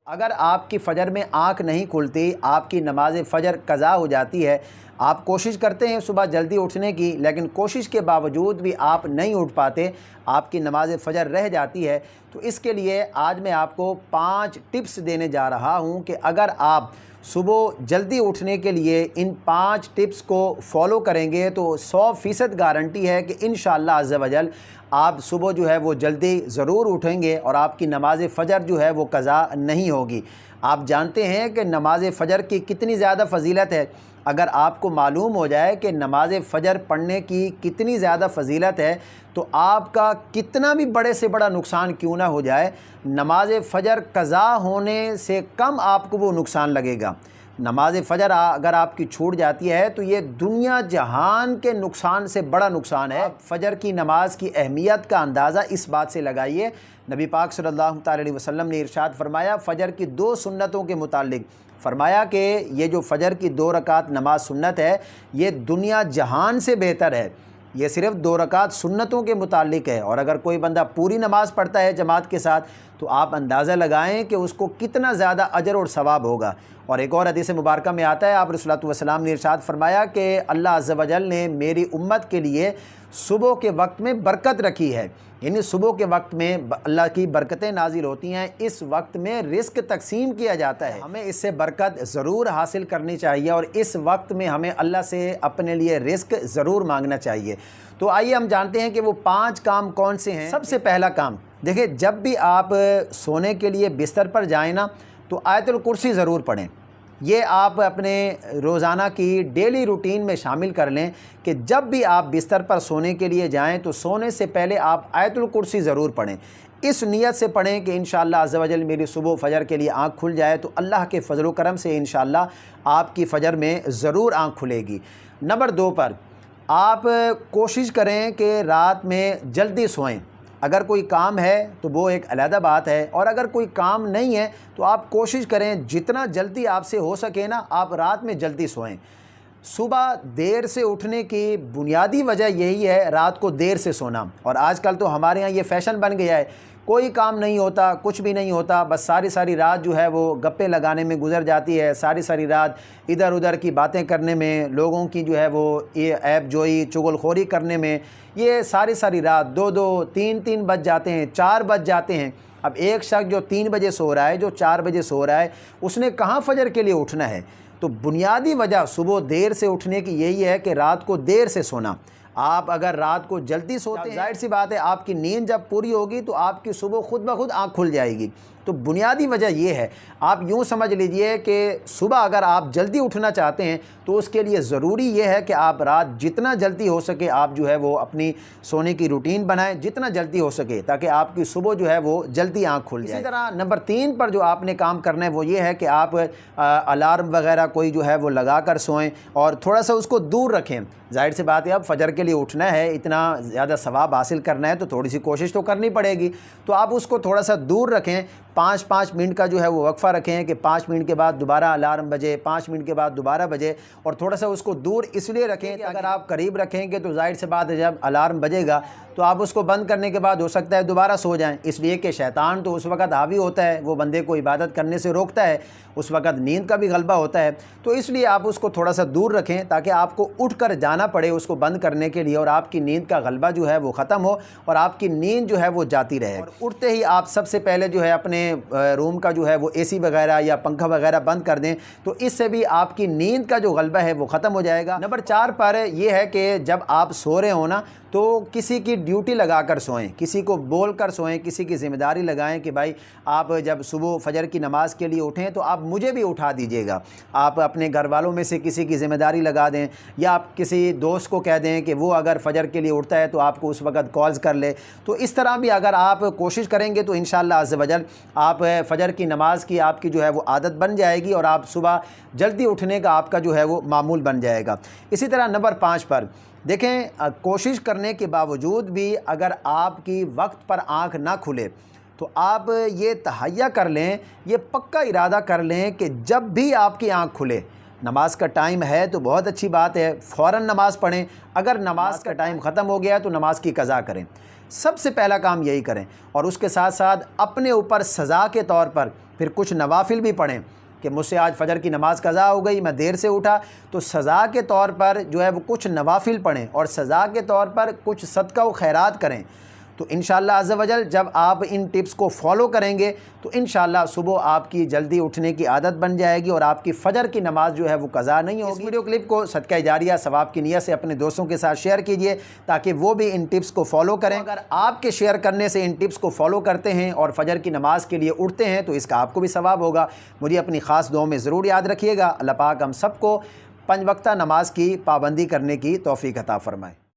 अगर आपकी फ़जर में आँख नहीं खुलती, आपकी नमाज फ़जर कज़ा हो जाती है, आप कोशिश करते हैं सुबह जल्दी उठने की, लेकिन कोशिश के बावजूद भी आप नहीं उठ पाते, आपकी नमाज फ़जर रह जाती है, तो इसके लिए आज मैं आपको 5 टिप्स देने जा रहा हूं कि अगर आप सुबह जल्दी उठने के लिए इन 5 टिप्स को फॉलो करेंगे तो 100% गारंटी है कि इंशाअल्लाह अज़्ज़ा वजल आप सुबह जो है वो जल्दी ज़रूर उठेंगे और आपकी नमाज फ़जर जो है वो कज़ा नहीं होगी। आप जानते हैं कि नमाज फ़जर की कितनी ज़्यादा फ़जीलत है। अगर आपको मालूम हो जाए कि नमाज फ़जर पढ़ने की कितनी ज़्यादा फ़जीलत है, तो आपका कितना भी बड़े से बड़ा नुकसान क्यों ना हो जाए, नमाज फ़जर कज़ा होने से कम आपको वो नुकसान लगेगा। नमाज फ़जर अगर आपकी छूट जाती है तो ये दुनिया जहान के नुकसान से बड़ा नुकसान है। फ़जर की नमाज की अहमियत का अंदाज़ा इस बात से लगाइए, नबी पाक सल्लल्लाहु अलैहि वसल्लम ने इरशाद फरमाया फ़जर की 2 सुन्नतों के मुतालिक, फरमाया कि ये जो फ़जर की 2 रकात नमाज सुन्नत है, ये दुनिया जहान से बेहतर है। ये सिर्फ़ 2 रकात सुन्नतों के मुतालिक है, और अगर कोई बंदा पूरी नमाज़ पढ़ता है जमात के साथ तो आप अंदाज़ा लगाएं कि उसको कितना ज़्यादा अजर और सवाब होगा। और एक और हदीस मुबारक में आता है, आप रसूलुल्लाह वसल्लम ने इरशाद फरमाया कि अल्लाह अज़्ज़ा वजल ने मेरी उम्मत के लिए सुबह के वक्त में बरकत रखी है, यानी सुबह के वक्त में अल्लाह की बरकतें नाजिल होती हैं। इस वक्त में रिस्क तकसीम किया जाता है, हमें इससे बरकत ज़रूर हासिल करनी चाहिए और इस वक्त में हमें अल्लाह से अपने लिए रिस्क ज़रूर मांगना चाहिए। तो आइए हम जानते हैं कि वो 5 काम कौन से हैं। सबसे पहला काम देखिए, जब भी आप सोने के लिए बिस्तर पर जाएँ ना, तो आयतुल कुर्सी ज़रूर पढ़ें। ये आप अपने रोज़ाना की डेली रूटीन में शामिल कर लें कि जब भी आप बिस्तर पर सोने के लिए जाएं तो सोने से पहले आप आयतुल कुर्सी ज़रूर पढ़ें। इस नियत से पढ़ें कि इंशाअल्लाह अज़्ज़ा वजल मेरी सुबह फ़जर के लिए आँख खुल जाए, तो अल्लाह के फ़ज़ल व करम से इंशाअल्लाह आपकी फ़जर में ज़रूर आँख खुलेगी। नंबर 2 पर आप कोशिश करें कि रात में जल्दी सोएं। अगर कोई काम है तो वो एक अलहदा बात है, और अगर कोई काम नहीं है तो आप कोशिश करें जितना जल्दी आपसे हो सके ना, आप रात में जल्दी सोएं। सुबह देर से उठने की बुनियादी वजह यही है रात को देर से सोना, और आजकल तो हमारे यहाँ ये फ़ैशन बन गया है, कोई काम नहीं होता, कुछ भी नहीं होता, बस सारी सारी रात जो है वो गप्पे लगाने में गुजर जाती है, सारी सारी रात इधर उधर की बातें करने में, लोगों की जो है वो ये ऐब जोई चुगलखोरी करने में, ये सारी सारी रात 2-2 3-3 बज जाते हैं, 4 बज जाते हैं। अब एक शख्स जो 3 बजे सो रहा है, जो 4 बजे सो रहा है, उसने कहाँ फ़जर के लिए उठना है। तो बुनियादी वजह सुबह देर से उठने की यही है कि रात को देर से सोना। आप अगर रात को जल्दी सोते हैं, जाहिर सी बात है आपकी नींद जब पूरी होगी तो आपकी सुबह खुद ब खुद आँख खुल जाएगी। तो बुनियादी वजह यह है, आप यूँ समझ लीजिए कि सुबह अगर आप जल्दी उठना चाहते हैं तो उसके लिए ज़रूरी ये है कि आप रात जितना जल्दी हो सके आप जो है वो अपनी सोने की रूटीन बनाएं, जितना जल्दी हो सके, ताकि आपकी सुबह जो है वो जल्दी आँख खुल जाए। इसी तरह नंबर 3 पर जो आपने काम करना है वो ये है कि आप अलार्म वगैरह कोई जो है वो लगा कर सोएं और थोड़ा सा उसको दूर रखें। जाहिर सी बात है, अब फ़जर के लिए उठना है, इतना ज़्यादा सवाब हासिल करना है तो थोड़ी सी कोशिश तो करनी पड़ेगी। तो आप उसको थोड़ा सा दूर रखें, 5-5 मिनट का जो है वो वक्फ़ा रखें कि 5 मिनट के बाद दोबारा अलार्म बजे, 5 मिनट के बाद दोबारा बजे, और थोड़ा सा उसको दूर इसलिए रखें कि अगर आप करीब रखेंगे तो जाहिर सी बात है जब अलार्म बजेगा तो आप उसको बंद करने के बाद हो सकता है दोबारा सो जाएं, इसलिए कि शैतान तो उस वक़्त हावी होता है, वो बंदे को इबादत करने से रोकता है, उस वक़्त नींद का भी गलबा होता है। तो इसलिए आप उसको थोड़ा सा दूर रखें ताकि आपको उठ कर जाना पड़े उसको बंद करने के लिए, और आपकी नींद का गलबा जो है वो ख़त्म हो और आपकी नींद जो है वो जाती रहे। और उठते ही आप सबसे पहले जो है अपने रूम का जो है वो AC वगैरह या पंखा वगैरह बंद कर दें, तो इससे भी आपकी नींद का जो गलबा है वो ख़त्म हो जाएगा। नंबर 4 पर यह है कि जब आप सो रहे हो ना तो किसी की ड्यूटी लगा कर सोएं, किसी को बोल कर सोएं, किसी की ज़िम्मेदारी लगाएं कि भाई आप जब सुबह फ़जर की नमाज़ के लिए उठें तो आप मुझे भी उठा दीजिएगा। आप अपने घर वालों में से किसी की ज़िम्मेदारी लगा दें, या आप किसी दोस्त को कह दें कि वो अगर फ़जर के लिए उठता है तो आपको उस वक़्त कॉल्स कर ले। तो इस तरह भी अगर आप कोशिश करेंगे तो इंशाअल्लाह अज़्ज़ा वजल आप फ़जर की नमाज़ की आपकी जो है वो आदत बन जाएगी और आप सुबह जल्दी उठने का आपका जो है वो मामूल बन जाएगा। इसी तरह नंबर 5 पर देखें, कोशिश करने के बावजूद भी अगर आपकी वक्त पर आँख ना खुले तो आप ये तहैया कर लें, ये पक्का इरादा कर लें कि जब भी आपकी आँख खुले, नमाज का टाइम है तो बहुत अच्छी बात है, फ़ौरन नमाज़ पढ़ें। अगर नमाज का टाइम ख़त्म हो गया तो नमाज की कज़ा करें। सबसे पहला काम यही करें। और उसके साथ साथ अपने ऊपर सज़ा के तौर पर फिर कुछ नवाफिल भी पढ़ें कि मुझसे आज फ़जर की नमाज़ कज़ा हो गई, मैं देर से उठा, तो सज़ा के तौर पर जो है वो कुछ नवाफिल पढ़ें और सज़ा के तौर पर कुछ सदका व खैरात करें। तो इंशाअल्लाह अज़्ज़ा वजल जब आप इन टिप्स को फॉलो करेंगे तो इंशाअल्लाह सुबह आपकी जल्दी उठने की आदत बन जाएगी और आपकी फ़जर की नमाज़ जो है वो कज़ा नहीं होगी। इस वीडियो क्लिप को सदका जारिया सवाब की नीयत से अपने दोस्तों के साथ शेयर कीजिए ताकि वो भी इन टिप्स को फॉलो करें। अगर आपके शेयर करने से इन टिप्स को फॉलो करते हैं और फ़जर की नमाज़ के लिए उठते हैं तो इसका आपको भी सवाब होगा। मुझे अपनी ख़ास दुआओं में ज़रूर याद रखिएगा। अल्लाह पाक हम सबको 5 वक्ता नमाज की पाबंदी करने की तौफ़ीक अता फ़रमाए।